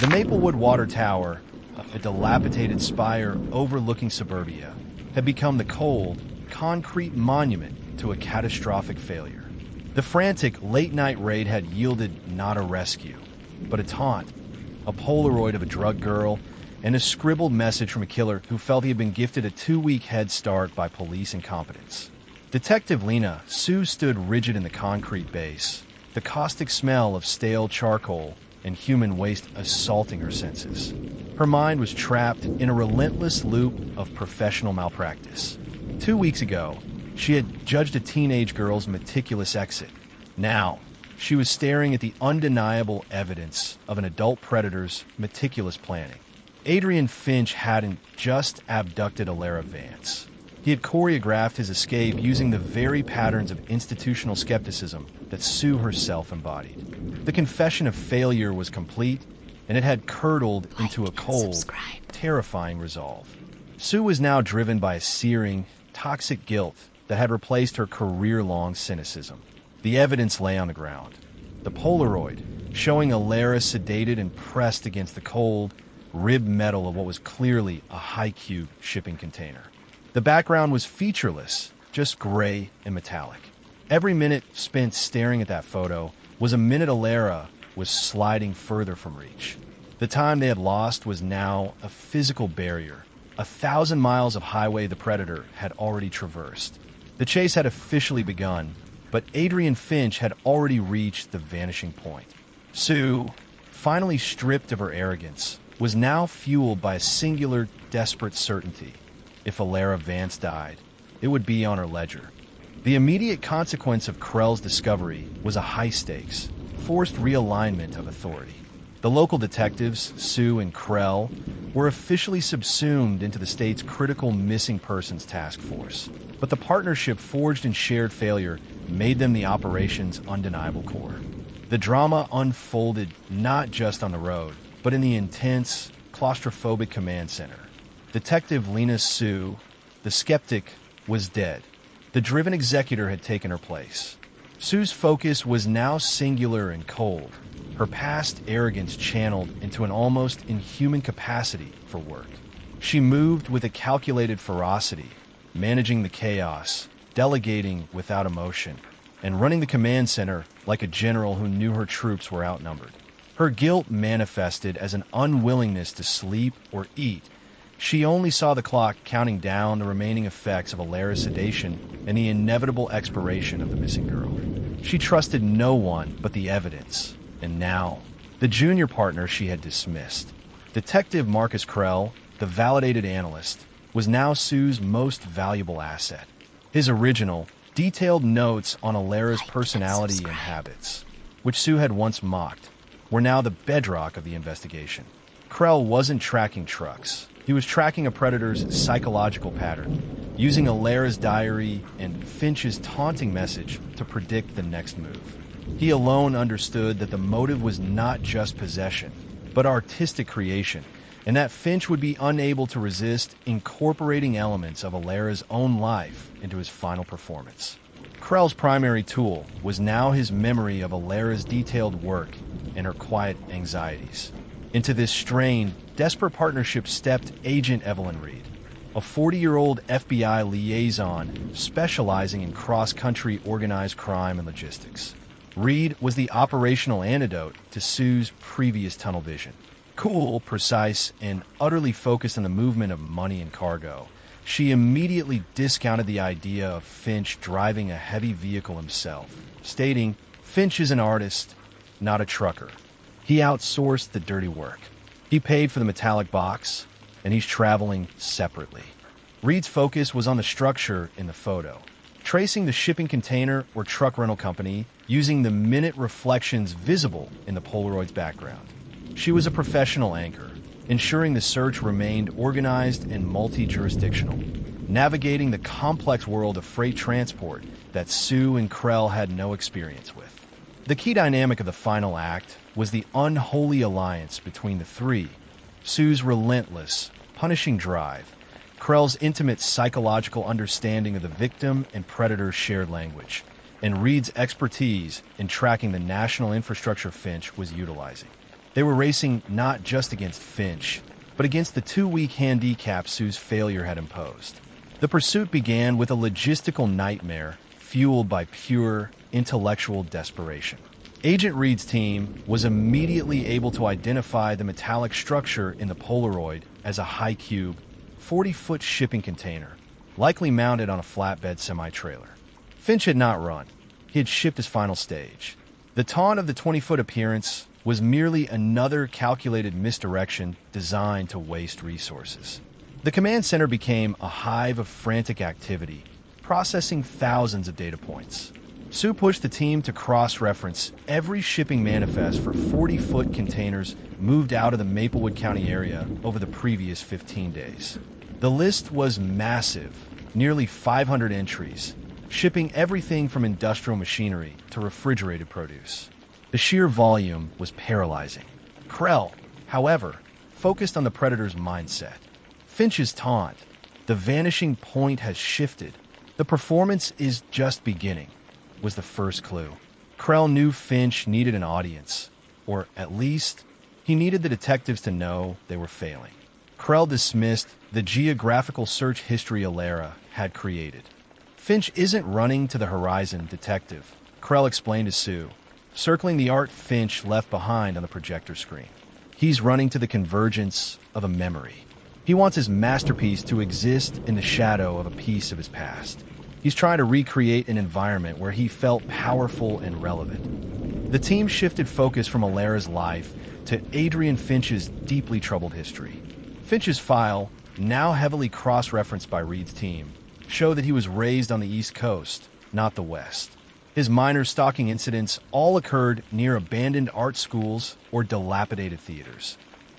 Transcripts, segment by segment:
The Maplewood water tower, a dilapidated spire overlooking suburbia, had become the cold, concrete monument to a catastrophic failure. The frantic late-night raid had yielded not a rescue, but a taunt, a Polaroid of a drug girl, and a scribbled message from a killer who felt he had been gifted a 2-week head start by police incompetence. Detective Lena, Sue stood rigid in the concrete base, the caustic smell of stale charcoal and human waste assaulting her senses. Her mind was trapped in a relentless loop of professional malpractice. 2 weeks ago, she had judged a teenage girl's meticulous exit. Now, she was staring at the undeniable evidence of an adult predator's meticulous planning. Adrian Finch hadn't just abducted Elara Vance. He had choreographed his escape using the very patterns of institutional skepticism that Sue herself embodied. The confession of failure was complete, and it had curdled into a cold, terrifying resolve. Sue was now driven by a searing, toxic guilt that had replaced her career-long cynicism. The evidence lay on the ground. The Polaroid, showing Elara sedated and pressed against the cold, ribbed metal of what was clearly a high-cube shipping container. The background was featureless, just gray and metallic. Every minute spent staring at that photo was a minute Elara was sliding further from reach. The time they had lost was now a physical barrier, 1,000 miles of highway the predator had already traversed. The chase had officially begun, but Adrian Finch had already reached the vanishing point. Sue, finally stripped of her arrogance, was now fueled by a singular, desperate certainty. If Elara Vance died, it would be on her ledger. The immediate consequence of Krell's discovery was a high-stakes, forced realignment of authority. The local detectives, Sue and Krell, were officially subsumed into the state's critical missing persons task force. But the partnership forged in shared failure made them the operation's undeniable core. The drama unfolded not just on the road, but in the intense, claustrophobic command center. Detective Lena Sue, the skeptic, was dead. The driven executor had taken her place. Sue's focus was now singular and cold, her past arrogance channeled into an almost inhuman capacity for work. She moved with a calculated ferocity, managing the chaos, delegating without emotion, and running the command center like a general who knew her troops were outnumbered. Her guilt manifested as an unwillingness to sleep or eat. She only saw the clock counting down the remaining effects of Elara's sedation and the inevitable expiration of the missing girl. She trusted no one but the evidence, and now, the junior partner she had dismissed. Detective Marcus Krell, the validated analyst, was now Sue's most valuable asset. His original, detailed notes on Elara's personality and habits, which Sue had once mocked, were now the bedrock of the investigation. Krell wasn't tracking trucks. He was tracking a predator's psychological pattern, using Elara's diary and Finch's taunting message to predict the next move. He alone understood that the motive was not just possession, but artistic creation, and that Finch would be unable to resist incorporating elements of Elara's own life into his final performance. Krell's primary tool was now his memory of Elara's detailed work and her quiet anxieties. Into this strained, desperate partnership stepped Agent Evelyn Reed, a 40-year-old FBI liaison specializing in cross-country organized crime and logistics. Reed was the operational antidote to Sue's previous tunnel vision. Cool, precise, and utterly focused on the movement of money and cargo, she immediately discounted the idea of Finch driving a heavy vehicle himself, stating, "Finch is an artist, not a trucker. He outsourced the dirty work. He paid for the metallic box, and he's traveling separately." Reed's focus was on the structure in the photo, tracing the shipping container or truck rental company using the minute reflections visible in the Polaroid's background. She was a professional anchor, ensuring the search remained organized and multi-jurisdictional, navigating the complex world of freight transport that Sue and Krell had no experience with. The key dynamic of the final act was the unholy alliance between the three: Sue's relentless, punishing drive, Krell's intimate psychological understanding of the victim and predator's shared language, and Reed's expertise in tracking the national infrastructure Finch was utilizing. They were racing not just against Finch, but against the 2-week handicap Sue's failure had imposed. The pursuit began with a logistical nightmare fueled by pure intellectual desperation. Agent Reed's team was immediately able to identify the metallic structure in the Polaroid as a high-cube, 40-foot shipping container, likely mounted on a flatbed semi-trailer. Finch had not run. He had shipped his final stage. The taunt of the 20-foot appearance was merely another calculated misdirection designed to waste resources. The command center became a hive of frantic activity, processing thousands of data points. Sue pushed the team to cross-reference every shipping manifest for 40-foot containers moved out of the Maplewood County area over the previous 15 days. The list was massive, nearly 500 entries, shipping everything from industrial machinery to refrigerated produce. The sheer volume was paralyzing. Krell, however, focused on the predator's mindset. Finch's taunt, "The vanishing point has shifted. The performance is just beginning," was the first clue. Krell knew Finch needed an audience, or at least, he needed the detectives to know they were failing. Krell dismissed the geographical search history Elara had created. "Finch isn't running to the horizon, detective," Krell explained to Sue, circling the art Finch left behind on the projector screen. "He's running to the convergence of a memory. He wants his masterpiece to exist in the shadow of a piece of his past. He's trying to recreate an environment where he felt powerful and relevant." The team shifted focus from Elara's life to Adrian Finch's deeply troubled history. Finch's file, now heavily cross-referenced by Reed's team, showed that he was raised on the East Coast, not the West. His minor stalking incidents all occurred near abandoned art schools or dilapidated theaters,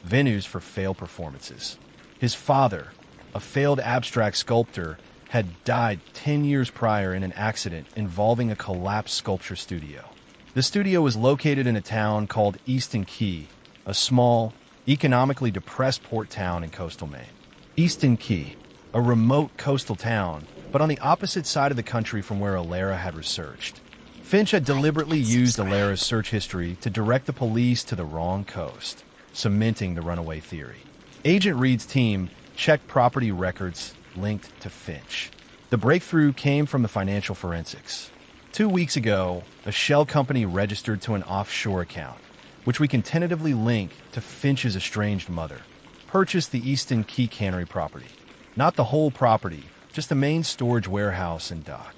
venues for failed performances. His father, a failed abstract sculptor, had died 10 years prior in an accident involving a collapsed sculpture studio. The studio was located in a town called Easton Key, a small, economically depressed port town in coastal Maine. Easton Key, a remote coastal town, but on the opposite side of the country from where Elara had researched. Finch had deliberately used Elara's search history to direct the police to the wrong coast, cementing the runaway theory. Agent Reed's team checked property records linked to Finch. The breakthrough came from the financial forensics. 2 weeks ago, a shell company registered to an offshore account, which we can tentatively link to Finch's estranged mother, purchased the Easton Key Cannery property. Not the whole property, just the main storage warehouse and dock.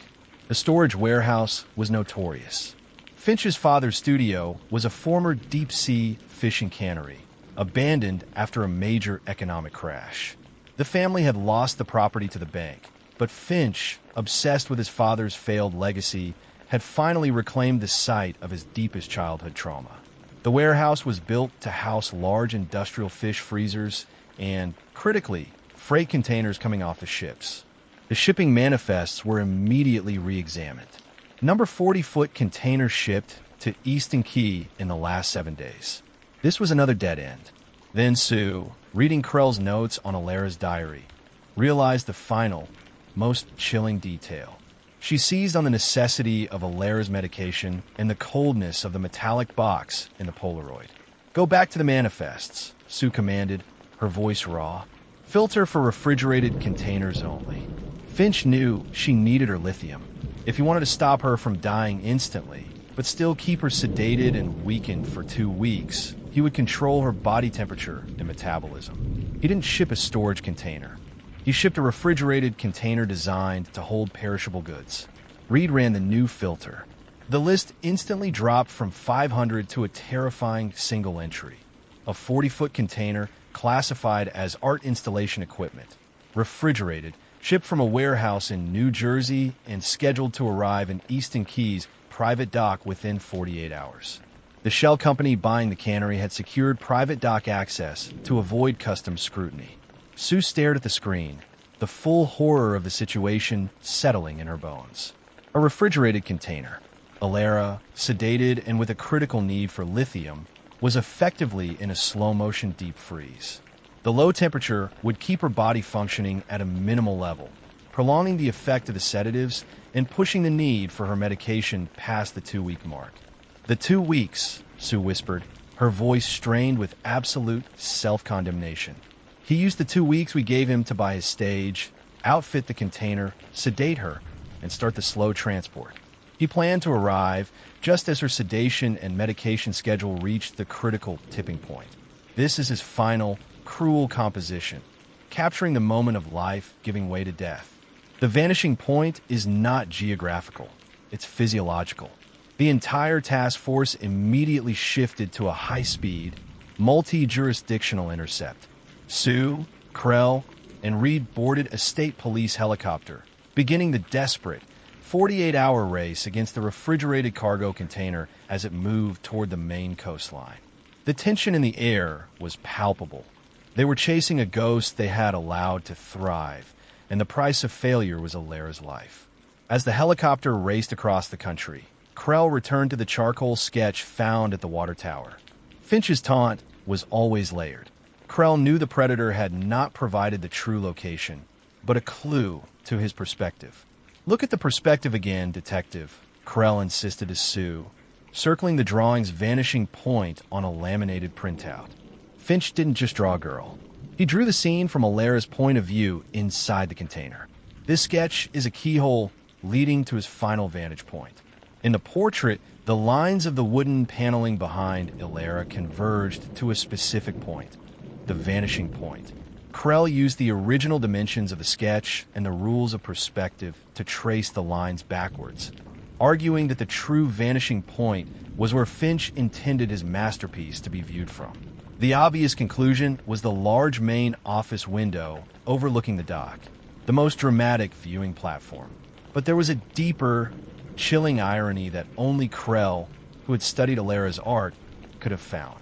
The storage warehouse was notorious. Finch's father's studio was a former deep-sea fishing cannery, abandoned after a major economic crash. The family had lost the property to the bank, but Finch, obsessed with his father's failed legacy, had finally reclaimed the site of his deepest childhood trauma. The warehouse was built to house large industrial fish freezers and, critically, freight containers coming off the ships. The shipping manifests were immediately re-examined. Number 40-foot container shipped to Easton Key in the last 7 days. This was another dead end. Then Sue, reading Krell's notes on Elara's diary, realized the final, most chilling detail. She seized on the necessity of Elara's medication and the coldness of the metallic box in the Polaroid. "Go back to the manifests," Sue commanded, her voice raw. "Filter for refrigerated containers only." Finch knew she needed her lithium. If he wanted to stop her from dying instantly, but still keep her sedated and weakened for 2 weeks, he would control her body temperature and metabolism. He didn't ship a storage container. He shipped a refrigerated container designed to hold perishable goods. Reed ran the new filter. The list instantly dropped from 500 to a terrifying single entry. A 40-foot container classified as art installation equipment, refrigerated, shipped from a warehouse in New Jersey and scheduled to arrive in Easton Key's private dock within 48 hours. The shell company buying the cannery had secured private dock access to avoid customs scrutiny. Sue stared at the screen, the full horror of the situation settling in her bones. A refrigerated container. Elara, sedated and with a critical need for lithium, was effectively in a slow-motion deep freeze. The low temperature would keep her body functioning at a minimal level, prolonging the effect of the sedatives and pushing the need for her medication past the 2-week mark. "The 2 weeks," Sue whispered, her voice strained with absolute self-condemnation. He used the 2 weeks we gave him to buy his stage, outfit the container, sedate her, and start the slow transport. He planned to arrive just as her sedation and medication schedule reached the critical tipping point. This is his final, cruel composition, capturing the moment of life giving way to death. The vanishing point is not geographical, it's physiological. The entire task force immediately shifted to a high-speed, multi-jurisdictional intercept. Sue, Krell, and Reed boarded a state police helicopter, beginning the desperate 48-hour race against the refrigerated cargo container as it moved toward the Maine coastline. The tension in the air was palpable. They were chasing a ghost they had allowed to thrive, and the price of failure was Elara's life. As the helicopter raced across the country, Krell returned to the charcoal sketch found at the water tower. Finch's taunt was always layered. Krell knew the predator had not provided the true location, but a clue to his perspective. "Look at the perspective again, detective," Krell insisted to Sue, circling the drawing's vanishing point on a laminated printout. Finch didn't just draw a girl. He drew the scene from Elara's point of view inside the container. This sketch is a keyhole leading to his final vantage point. In the portrait, the lines of the wooden paneling behind Elara converged to a specific point, the vanishing point. Krell used the original dimensions of the sketch and the rules of perspective to trace the lines backwards, arguing that the true vanishing point was where Finch intended his masterpiece to be viewed from. The obvious conclusion was the large Maine office window overlooking the dock, the most dramatic viewing platform. But there was a deeper, chilling irony that only Krell, who had studied Elara's art, could have found.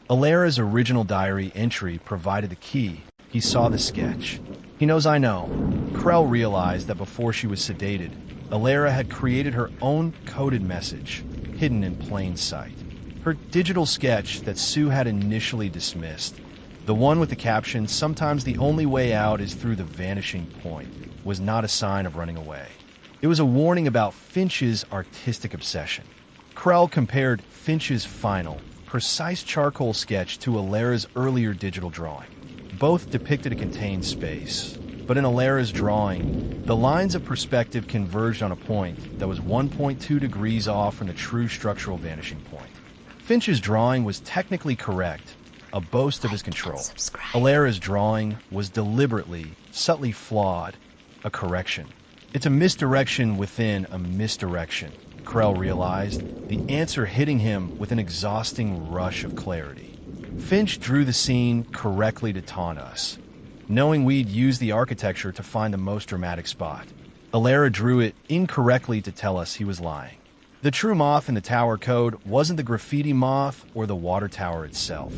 Elara's original diary entry provided the key. He saw the sketch. "He knows I know." Krell realized that before she was sedated, Elara had created her own coded message, hidden in plain sight. Her digital sketch that Sue had initially dismissed, the one with the caption, "Sometimes the only way out is through the vanishing point," was not a sign of running away. It was a warning about Finch's artistic obsession. Krell compared Finch's final, precise charcoal sketch to Elara's earlier digital drawing. Both depicted a contained space, but in Elara's drawing, the lines of perspective converged on a point that was 1.2 degrees off from the true structural vanishing point. Finch's drawing was technically correct, a boast of his control. Elara's drawing was deliberately, subtly flawed, a correction. It's a misdirection within a misdirection, Krell realized, the answer hitting him with an exhausting rush of clarity. Finch drew the scene correctly to taunt us, knowing we'd use the architecture to find the most dramatic spot. Elara drew it incorrectly to tell us he was lying. The true moth in the tower code wasn't the graffiti moth or the water tower itself.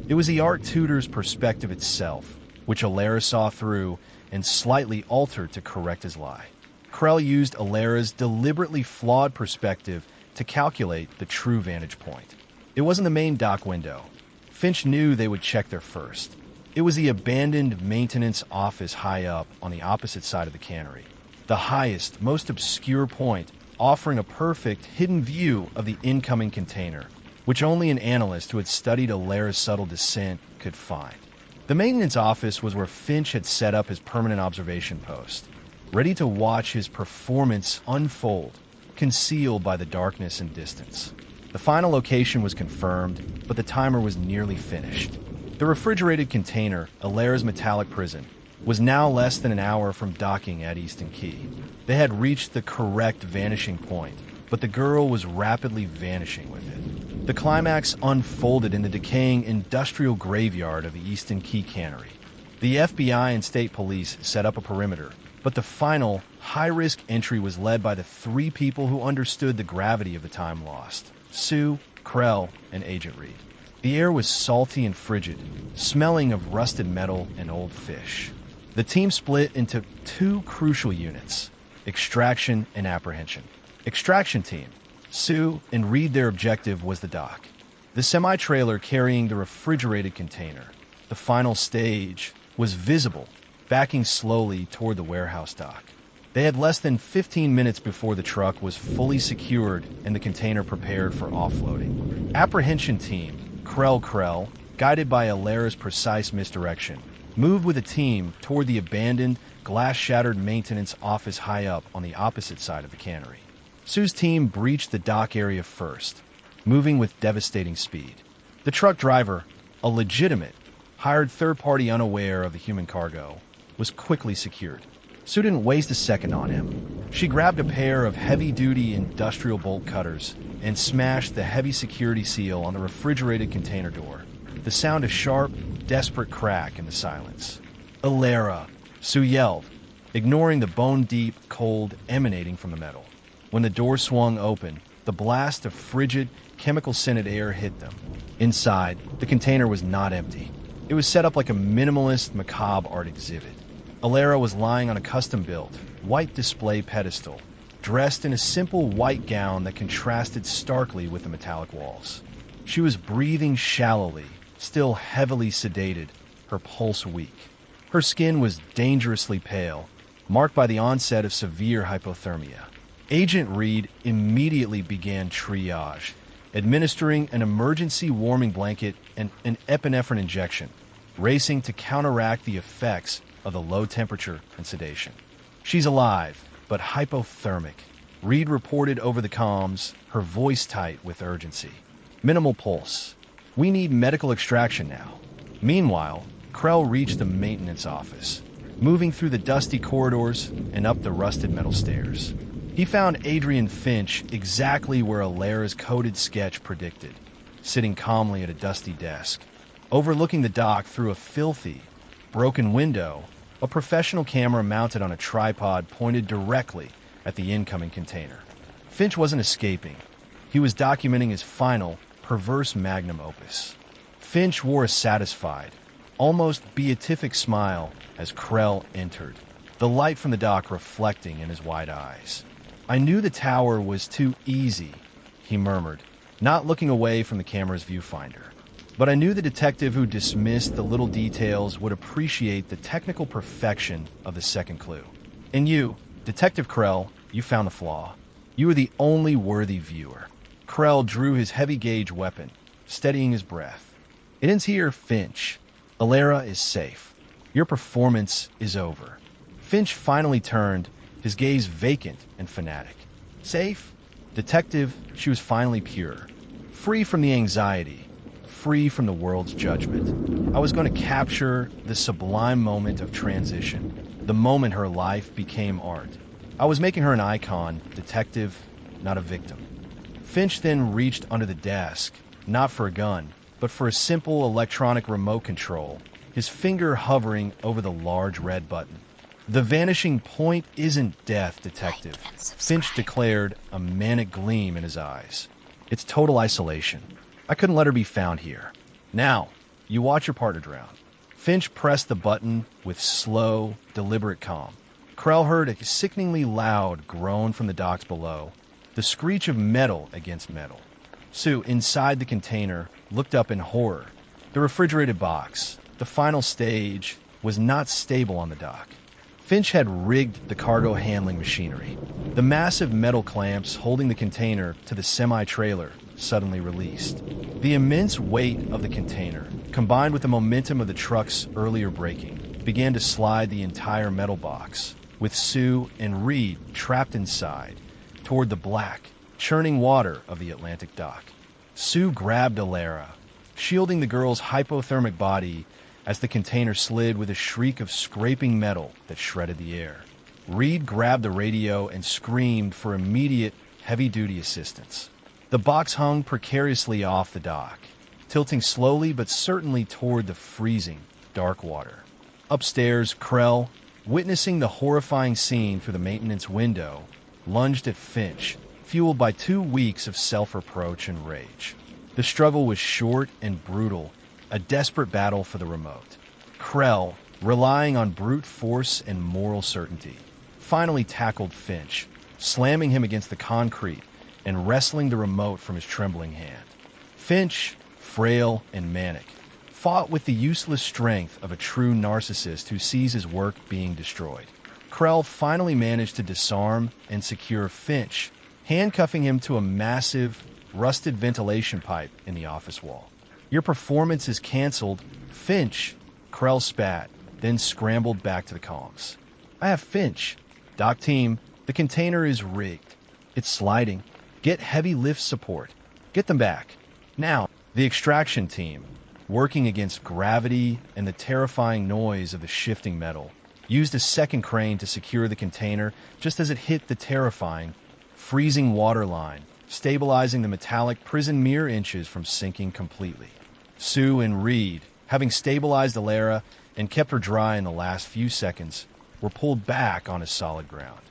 It was the art tutor's perspective itself, which Elara saw through and slightly altered to correct his lie. Krell used Elara's deliberately flawed perspective to calculate the true vantage point. It wasn't the main dock window. Finch knew they would check there first. It was the abandoned maintenance office high up on the opposite side of the cannery. The highest, most obscure point, offering a perfect, hidden view of the incoming container, which only an analyst who had studied Elara's subtle descent could find. The maintenance office was where Finch had set up his permanent observation post, ready to watch his performance unfold, concealed by the darkness and distance. The final location was confirmed, but the timer was nearly finished. The refrigerated container, Elara's metallic prison, was now less than an hour from docking at Easton Key. They had reached the correct vanishing point, but the girl was rapidly vanishing with it. The climax unfolded in the decaying industrial graveyard of the Easton Key cannery. The FBI and state police set up a perimeter, but the final, high-risk entry was led by the three people who understood the gravity of the time lost: Sue, Krell, and Agent Reed. The air was salty and frigid, smelling of rusted metal and old fish. The team split into two crucial units: extraction and apprehension. Extraction team, Sue and Reed, their objective was the dock. The semi-trailer carrying the refrigerated container, the final stage, was visible, backing slowly toward the warehouse dock. They had less than 15 minutes before the truck was fully secured and the container prepared for offloading. Apprehension team, Krell, guided by Elara's precise misdirection, moved with a team toward the abandoned, glass-shattered maintenance office high up on the opposite side of the cannery. Sue's team breached the dock area first, moving with devastating speed. The truck driver, a legitimate, hired third party unaware of the human cargo, was quickly secured. Sue didn't waste a second on him. She grabbed a pair of heavy-duty industrial bolt cutters and smashed the heavy security seal on the refrigerated container door. The sound a sharp, desperate crack in the silence. "Elara!" Sue yelled, ignoring the bone-deep cold emanating from the metal. When the door swung open, the blast of frigid, chemical-scented air hit them. Inside, the container was not empty. It was set up like a minimalist, macabre art exhibit. Elara was lying on a custom-built, white display pedestal, dressed in a simple white gown that contrasted starkly with the metallic walls. She was breathing shallowly, still heavily sedated, her pulse weak. Her skin was dangerously pale, marked by the onset of severe hypothermia. Agent Reed immediately began triage, administering an emergency warming blanket and an epinephrine injection, racing to counteract the effects of the low temperature and sedation. "She's alive, but hypothermic," Reed reported over the comms, her voice tight with urgency. "Minimal pulse. We need medical extraction now." Meanwhile, Krell reached the maintenance office, moving through the dusty corridors and up the rusted metal stairs. He found Adrian Finch exactly where Elara's coded sketch predicted, sitting calmly at a dusty desk. Overlooking the dock through a filthy, broken window, a professional camera mounted on a tripod pointed directly at the incoming container. Finch wasn't escaping. He was documenting his final, perverse magnum opus. Finch wore a satisfied, almost beatific smile as Krell entered, the light from the dock reflecting in his wide eyes. "I knew the tower was too easy," he murmured, not looking away from the camera's viewfinder. "But I knew the detective who dismissed the little details would appreciate the technical perfection of the second clue. And you, Detective Krell, you found the flaw. You were the only worthy viewer." Krell drew his heavy-gauge weapon, steadying his breath. "It ends here, Finch. Elara is safe. Your performance is over." Finch finally turned, his gaze vacant and fanatic. Safe? Detective, she was finally pure. Free from the anxiety. Free from the world's judgment. I was going to capture the sublime moment of transition, the moment her life became art. I was making her an icon, detective, not a victim. Finch then reached under the desk, not for a gun, but for a simple electronic remote control, his finger hovering over the large red button. "The vanishing point isn't death, detective," Finch declared, a manic gleam in his eyes. "It's total isolation. I couldn't let her be found here. Now, you watch your partner drown." Finch pressed the button with slow, deliberate calm. Krell heard a sickeningly loud groan from the docks below, the screech of metal against metal. Sue, inside the container, looked up in horror. The refrigerated box, the final stage, was not stable on the dock. Finch had rigged the cargo handling machinery. The massive metal clamps holding the container to the semi-trailer suddenly released. The immense weight of the container, combined with the momentum of the truck's earlier braking, began to slide the entire metal box, with Sue and Reed trapped inside, toward the black, churning water of the Atlantic dock. Sue grabbed Elara, shielding the girl's hypothermic body as the container slid with a shriek of scraping metal that shredded the air. Reed grabbed the radio and screamed for immediate, heavy-duty assistance. The box hung precariously off the dock, tilting slowly but certainly toward the freezing, dark water. Upstairs, Krell, witnessing the horrifying scene through the maintenance window, lunged at Finch, fueled by 2 weeks of self-reproach and rage. The struggle was short and brutal, a desperate battle for the remote. Krell, relying on brute force and moral certainty, finally tackled Finch, slamming him against the concrete and wresting the remote from his trembling hand. Finch, frail and manic, fought with the useless strength of a true narcissist who sees his work being destroyed. Krell finally managed to disarm and secure Finch, handcuffing him to a massive, rusted ventilation pipe in the office wall. Your performance is canceled. Finch, Krell spat, then scrambled back to the comms. I have Finch. Dock team, the container is rigged. It's sliding. Get heavy lift support. Get them back. Now, the extraction team, working against gravity and the terrifying noise of the shifting metal, used a second crane to secure the container just as it hit the terrifying, freezing water line, stabilizing the metallic prison mere inches from sinking completely. Sue and Reed, having stabilized Elara and kept her dry in the last few seconds, were pulled back onto solid ground.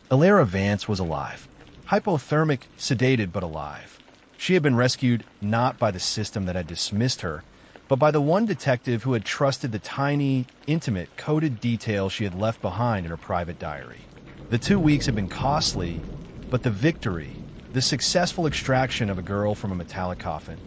Elara Vance was alive. Hypothermic, sedated, but alive. She had been rescued not by the system that had dismissed her, but by the one detective who had trusted the tiny, intimate, coded details she had left behind in her private diary. The 2 weeks had been costly, but the victory, the successful extraction of a girl from a metallic coffin,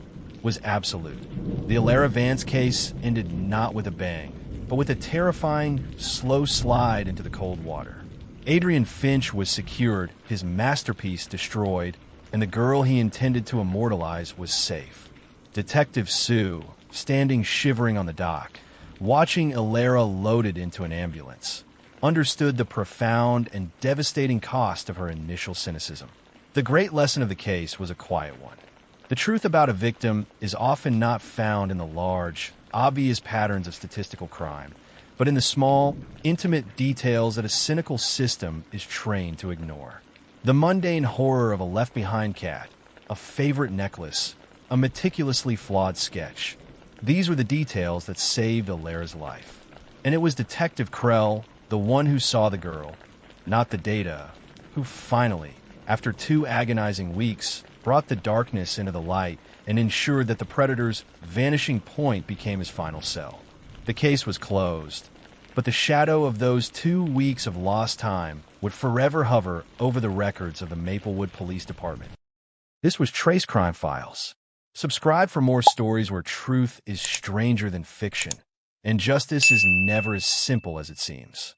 was absolute. The Elara Vance case ended not with a bang, but with a terrifying, slow slide into the cold water. Adrian Finch was secured, his masterpiece destroyed, and the girl he intended to immortalize was safe. Detective Sue, standing shivering on the dock, watching Elara loaded into an ambulance, understood the profound and devastating cost of her initial cynicism. The great lesson of the case was a quiet one. The truth about a victim is often not found in the large, obvious patterns of statistical crime, but in the small, intimate details that a cynical system is trained to ignore. The mundane horror of a left-behind cat, a favorite necklace, a meticulously flawed sketch. These were the details that saved Elara's life. And it was Detective Krell, the one who saw the girl, not the data, who finally, after 2 agonizing weeks, brought the darkness into the light and ensured that the predator's vanishing point became his final cell. The case was closed, but the shadow of those 2 weeks of lost time would forever hover over the records of the Maplewood Police Department. This was Trace Crime Files. Subscribe for more stories where truth is stranger than fiction, and justice is never as simple as it seems.